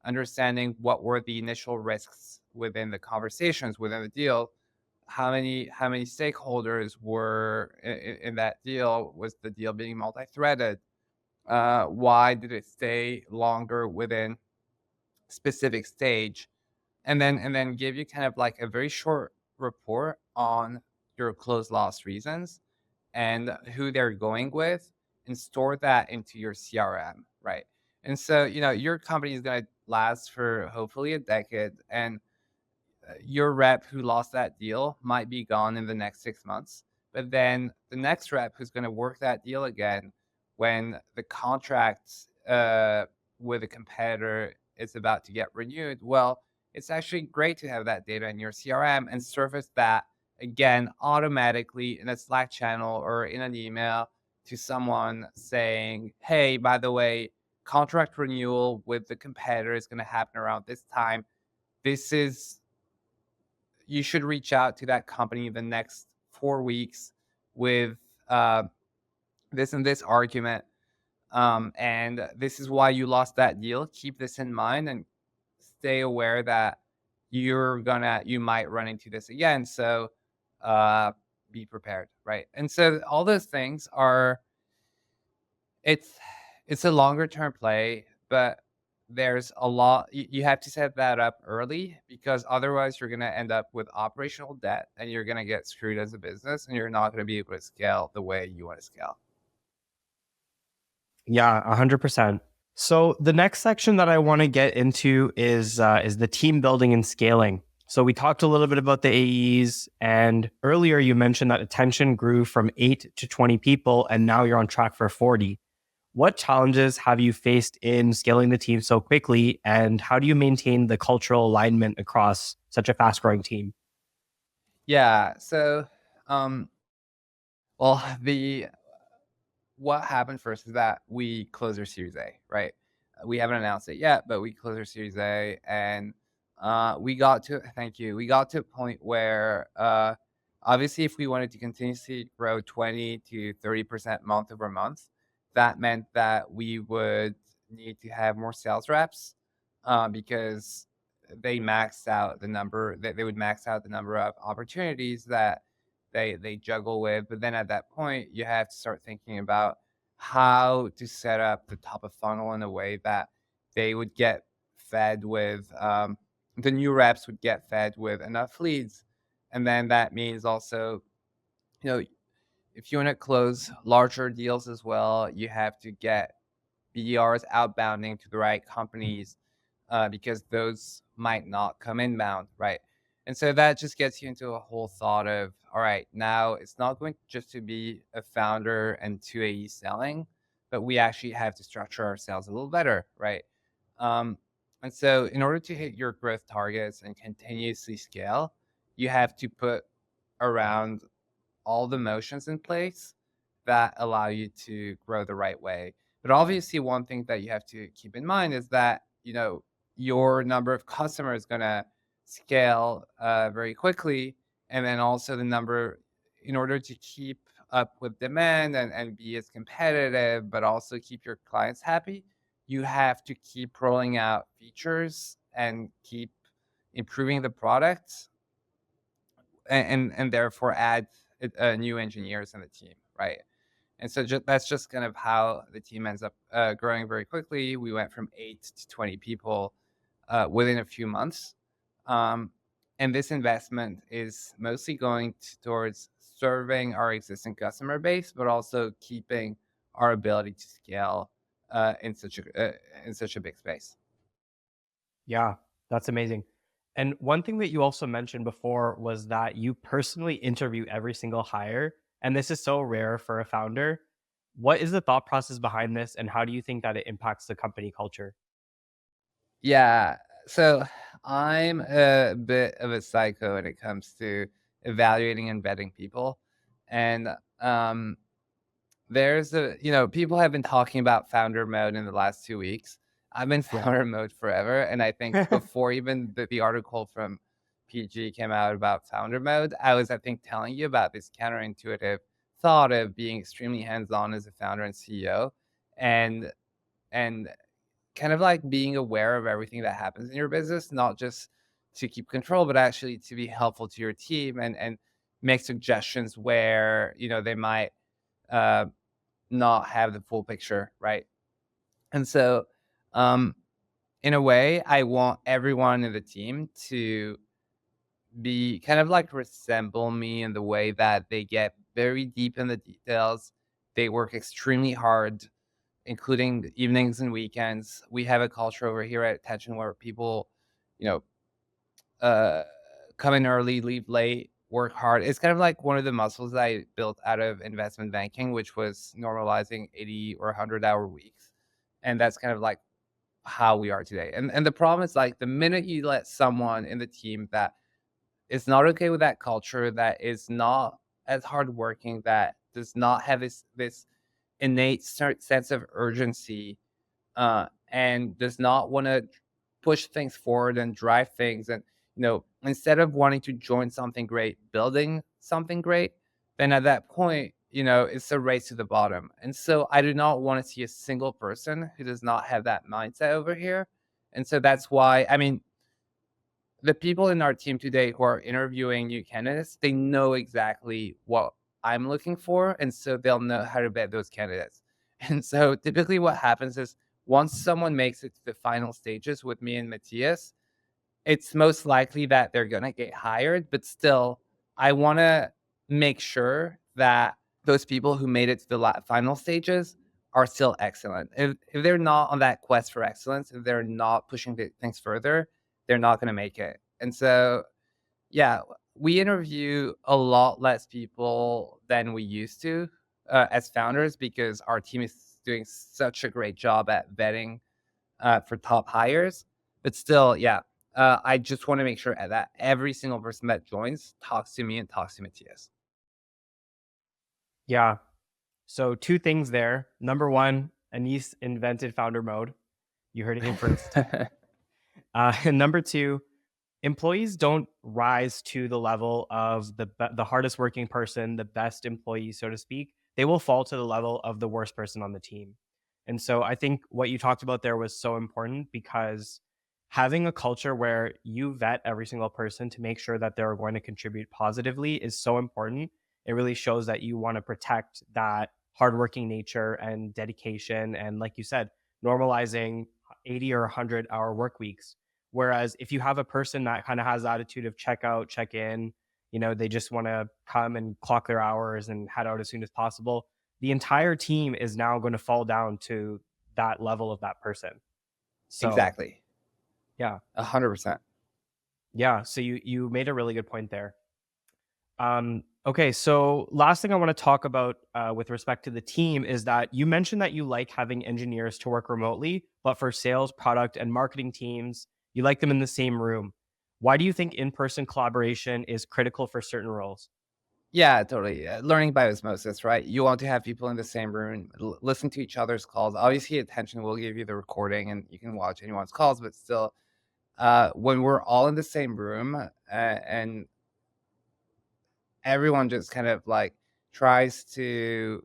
understanding what were the initial risks within the conversations within the deal, how many stakeholders were in that deal? Was the deal being multi-threaded? Why did it stay longer within specific stage? And then give you kind of like a very short report on your close loss reasons and who they're going with, and store that into your CRM, right? And so, your company is going to last for hopefully a decade, and your rep who lost that deal might be gone in the next 6 months. But then the next rep who's going to work that deal again when the contract with a competitor is about to get renewed, well, it's actually great to have that data in your CRM and surface that again automatically in a Slack channel or in an email to someone saying, hey, by the way, contract renewal with the competitor is going to happen around this time. This is You should reach out to that company the next 4 weeks with uh, this and this argument. And this is why you lost that deal. Keep this in mind and stay aware that you might run into this again. So uh, be prepared, right? And so all those things are it's it's a longer term play, but there's a lot you have to set that up early, because otherwise you're gonna end up with operational debt and you're gonna get screwed as a business and you're not gonna be able to scale the way you want to scale. Yeah, 100%. So the next section that I want to get into is the team building and scaling. So we talked a little bit about the AEs, and earlier you mentioned that attention grew from 8 to 20 people, and now you're on track for 40. What challenges have you faced in scaling the team so quickly, and how do you maintain the cultural alignment across such a fast-growing team? Yeah. So, um, well, the what happened first is that we closed our Series A, right? We haven't announced it yet, but we closed our Series A, and we got to thank you. We got to a point where obviously, if we wanted to continuously grow 20 to 30% month over month, that meant that we would need to have more sales reps, because they would max out the number of opportunities that they juggle with. But then at that point, you have to start thinking about how to set up the top of funnel in a way that they would get fed with the new reps would get fed with enough leads. And then that means also, you know, if you want to close larger deals as well, you have to get BDRs outbounding to the right companies, because those might not come inbound, right? And so that just gets you into a whole thought of, all right, now it's not going just to be a founder and two AE selling, but we actually have to structure ourselves a little better, right? Um, and so in order to hit your growth targets and continuously scale, you have to put around all the motions in place that allow you to grow the right way. But obviously, one thing that you have to keep in mind is that, your number of customers is going to scale very quickly. And then also in order to keep up with demand and be as competitive, but also keep your clients happy, you have to keep rolling out features and keep improving the product, and therefore add new engineers in the team, right? And so that's just kind of how the team ends up growing very quickly. We went from 8 to 20 people within a few months. Um, and this investment is mostly going towards serving our existing customer base, but also keeping our ability to scale in such a big space. Yeah, that's amazing. And one thing that you also mentioned before was that you personally interview every single hire. And this is so rare for a founder. What is the thought process behind this, and how do you think that it impacts the company culture? Yeah. So I'm a bit of a psycho when it comes to evaluating and vetting people. And um, there's people have been talking about founder mode in the last 2 weeks. I've been Yeah. founder mode forever. And I think before even the article from PG came out about founder mode, I was, I think, telling you about this counterintuitive thought of being extremely hands on as a founder and CEO. And, and kind of like being aware of everything that happens in your business, not just to keep control, but actually to be helpful to your team and make suggestions where they might uh, not have the full picture, right? And so, um, in a way, I want everyone in the team to be kind of like resemble me in the way that they get very deep in the details. They work extremely hard, including the evenings and weekends. We have a culture over here at Attention where people, you know, uh, come in early, leave late, work hard. It's kind of like one of the muscles that I built out of investment banking, which was normalizing 80 or 100-hour weeks. And that's kind of like how we are today. And the problem is like the minute you let someone in the team that is not okay with that culture, that is not as hardworking, that does not have this innate sense of urgency, and does not want to push things forward and drive things, and instead of wanting to join something great, building something great, then at that point, it's a race to the bottom. And so I do not want to see a single person who does not have that mindset over here. And so that's why, I mean, the people in our team today who are interviewing new candidates, they know exactly what I'm looking for, and so they'll know how to vet those candidates. And so typically what happens is once someone makes it to the final stages with me and Matthias, it's most likely that they're gonna get hired, but still, I wanna make sure that those people who made it to the final stages are still excellent. If they're not on that quest for excellence, if they're not pushing things further, they're not gonna make it. And so, yeah, we interview a lot less people than we used to, as founders because our team is doing such a great job at vetting for top hires. But still, yeah, I just want to make sure that every single person that joins talks to me and talks to Matthias. Yeah. So two things there. Number one, Anis invented founder mode. You heard it here first. And number two, employees don't rise to the level of the hardest working person, the best employee, so to speak. They will fall to the level of the worst person on the team. And so I think what you talked about there was so important because having a culture where you vet every single person to make sure that they're going to contribute positively is so important. It really shows that you want to protect that hardworking nature and dedication. And like you said, normalizing 80 or 100-hour work weeks. Whereas if you have a person that kind of has the attitude of check out, check in, they just want to come and clock their hours and head out as soon as possible, the entire team is now going to fall down to that level of that person. So, Exactly. yeah. 100%. Yeah, so you made a really good point there. Okay, so last thing I want to talk about with respect to the team is that you mentioned that you like having engineers to work remotely, but for sales, product, and marketing teams, you like them in the same room. Why do you think in-person collaboration is critical for certain roles? Yeah, totally. Learning by osmosis, right? You want to have people in the same room, listen to each other's calls. Obviously, Attention will give you the recording and you can watch anyone's calls, but still, when we're all in the same room and everyone just kind of like tries to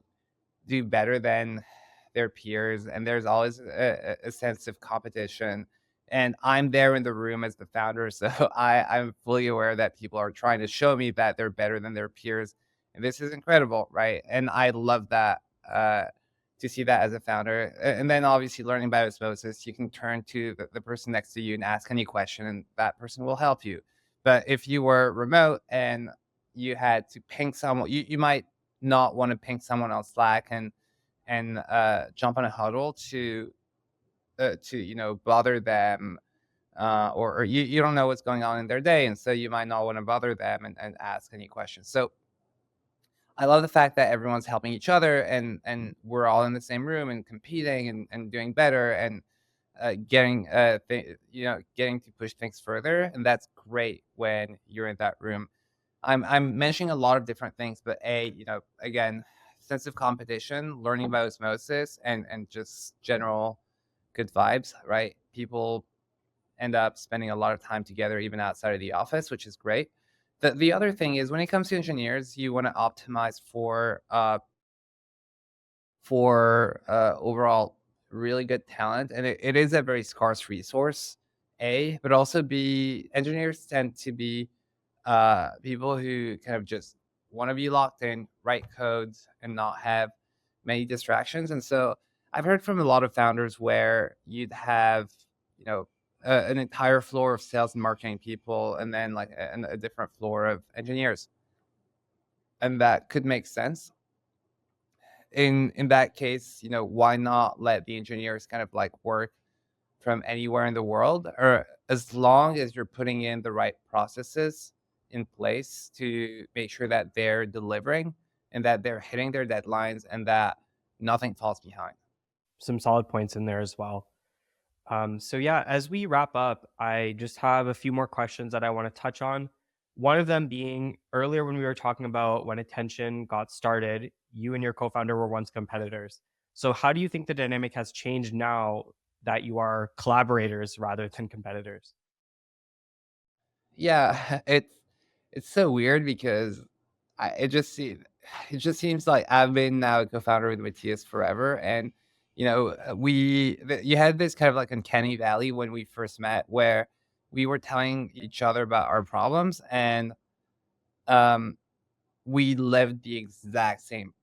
do better than their peers, and there's always a sense of competition. And I'm there in the room as the founder, so I'm fully aware that people are trying to show me that they're better than their peers, and this is incredible, right? And I love that to see that as a founder. And then obviously learning by osmosis, you can turn to the person next to you and ask any question, and that person will help you. But if you were remote and you had to ping someone, you might not want to ping someone on Slack and jump on a huddle to bother them, or you don't know what's going on in their day, and so you might not want to bother them and ask any questions. So I love the fact that everyone's helping each other, and we're all in the same room and competing and doing better, and getting getting to push things further, and that's great when you're in that room. I'm mentioning a lot of different things, but again, sense of competition, learning about osmosis, and just general good vibes, right? People end up spending a lot of time together even outside of the office, which is great. The other thing is when it comes to engineers, you want to optimize for overall really good talent, and it is a very scarce resource. But also B, engineers tend to be people who kind of just want to be locked in, write codes, and not have many distractions. And so I've heard from a lot of founders where you'd have, you know, an entire floor of sales and marketing people, and then like a different floor of engineers, and that could make sense. In that case, why not let the engineers kind of like work from anywhere in the world, or as long as you're putting in the right processes in place to make sure that they're delivering and that they're hitting their deadlines and that nothing falls behind. Some solid points in there as well. So yeah, as we wrap up, I just have a few more questions that I want to touch on. One of them being earlier when we were talking about when Attention got started, you and your co-founder were once competitors. So how do you think the dynamic has changed now that you are collaborators rather than competitors? Yeah, it's so weird because it just seems like I've been now a co-founder with Matthias forever, and you had this kind of like uncanny valley when we first met, where we were telling each other about our problems, and um, we lived the exact same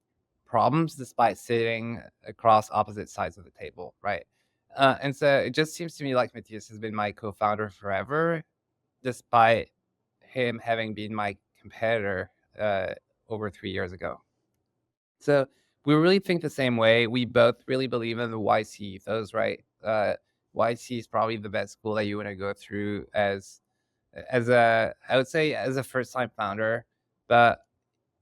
problems despite sitting across opposite sides of the table, right? And so it just seems to me like Matthias has been my co-founder forever, despite him having been my competitor over 3 years ago. So we really think the same way. We both really believe in the YC ethos, right? YC is probably the best school that you want to go through as a I would say as a first time founder, but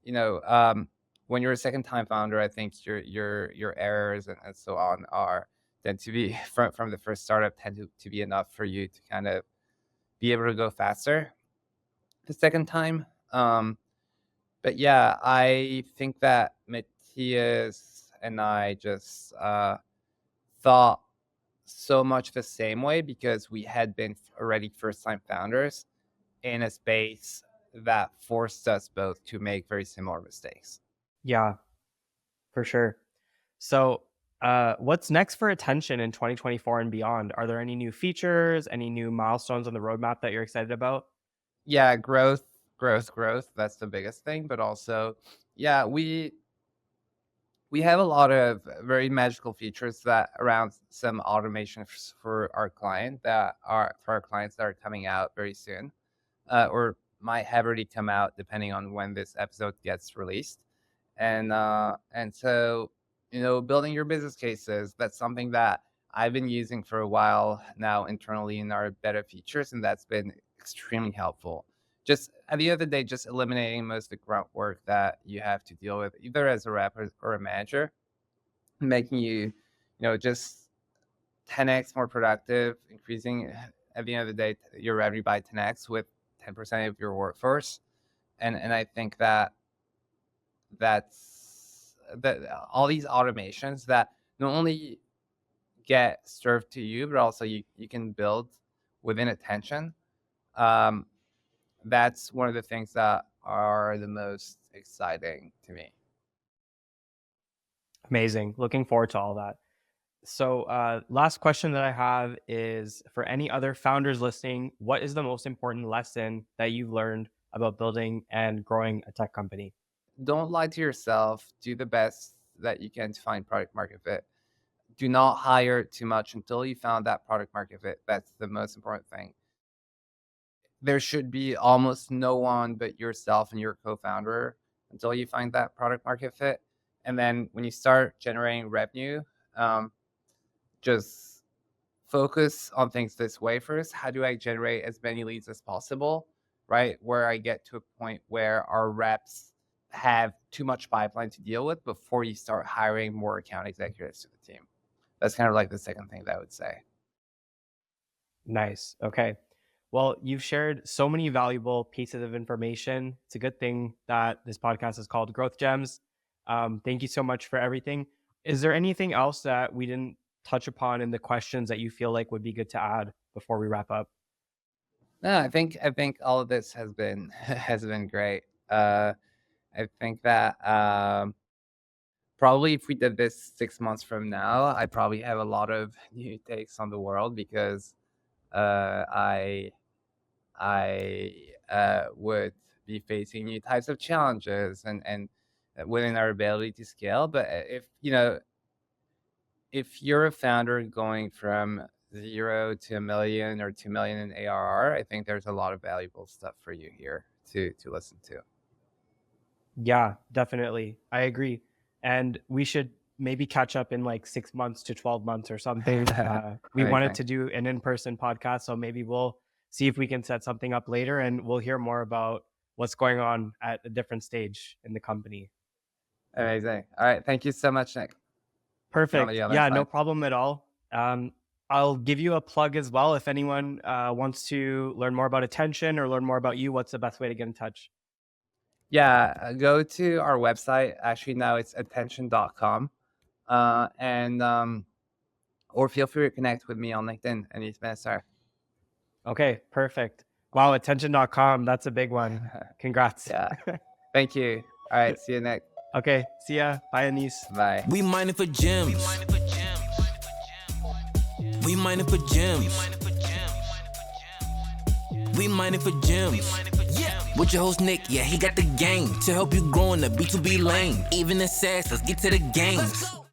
you know um, when you're a second time founder, I think your errors and so on are tend to be from the first startup tend to be enough for you to kind of be able to go faster the second time. But yeah, I think that Matthias and I just thought so much the same way because we had been already first time founders in a space that forced us both to make very similar mistakes. Yeah, for sure. So, what's next for Attention in 2024 and beyond? Are there any new features, any new milestones on the roadmap that you're excited about? Yeah, growth. That's the biggest thing. But also, yeah, we have a lot of very magical features that around some automation for our clients that are coming out very soon, or might have already come out depending on when this episode gets released. And so building your business cases, that's something that I've been using for a while now internally in our beta features, and that's been extremely helpful. Just at the end of the day, just eliminating most of the grunt work that you have to deal with either as a rep or a manager, making just 10x more productive, increasing at the end of the day your revenue by 10x with 10% of your workforce. And I think that all these automations that not only get served to you, but also you can build within Attention. Um, that's one of the things that are the most exciting to me. Amazing. Looking forward to all that. So, last question that I have is for any other founders listening, what is the most important lesson that you've learned about building and growing a tech company? Don't lie to yourself. Do the best that you can to find product market fit. Do not hire too much until you found that product market fit. That's the most important thing. There should be almost no one but yourself and your co-founder until you find that product market fit. And then when you start generating revenue, just focus on things this way first. How do I generate as many leads as possible, right? Where I get to a point where our reps have too much pipeline to deal with before you start hiring more account executives to the team. That's kind of like the second thing that I would say. Nice. Okay. Well, you've shared so many valuable pieces of information. It's a good thing that this podcast is called Growth Gems. Thank you so much for everything. Is there anything else that we didn't touch upon in the questions that you feel like would be good to add before we wrap up? No, I think all of this has been has been great. I think that probably if we did this 6 months from now, I probably have a lot of new takes on the world because I would be facing new types of challenges and within our ability to scale. But if you're a founder going from 0 to 1 million or 2 million in ARR, I think there's a lot of valuable stuff for you here to listen to. Yeah, definitely. I agree. And we should maybe catch up in like 6 months to 12 months or something. We wanted Amazing. to do an in-person podcast, so maybe we'll see if we can set something up later and we'll hear more about what's going on at a different stage in the company. Amazing. All right. Thank you so much, Nick. Perfect. You on Yeah, next no time. problem at all. I'll give you a plug as well. If anyone wants to learn more about Attention or learn more about you, what's the best way to get in touch? Yeah, go to our website. Actually, now it's attention.com. And or feel free to connect with me on LinkedIn, Anis Bennaceur. Okay, perfect. Wow, attention.com. That's a big one. Congrats. Yeah. Thank you. All right. See you, Nick. Okay, see ya. Bye, Anis. Bye. We mining for gems. We mining for gems. We mining for gems. With your host Nick, yeah, he got the game to help you grow in the B2B lane. Even in SaaS, let's get to the games.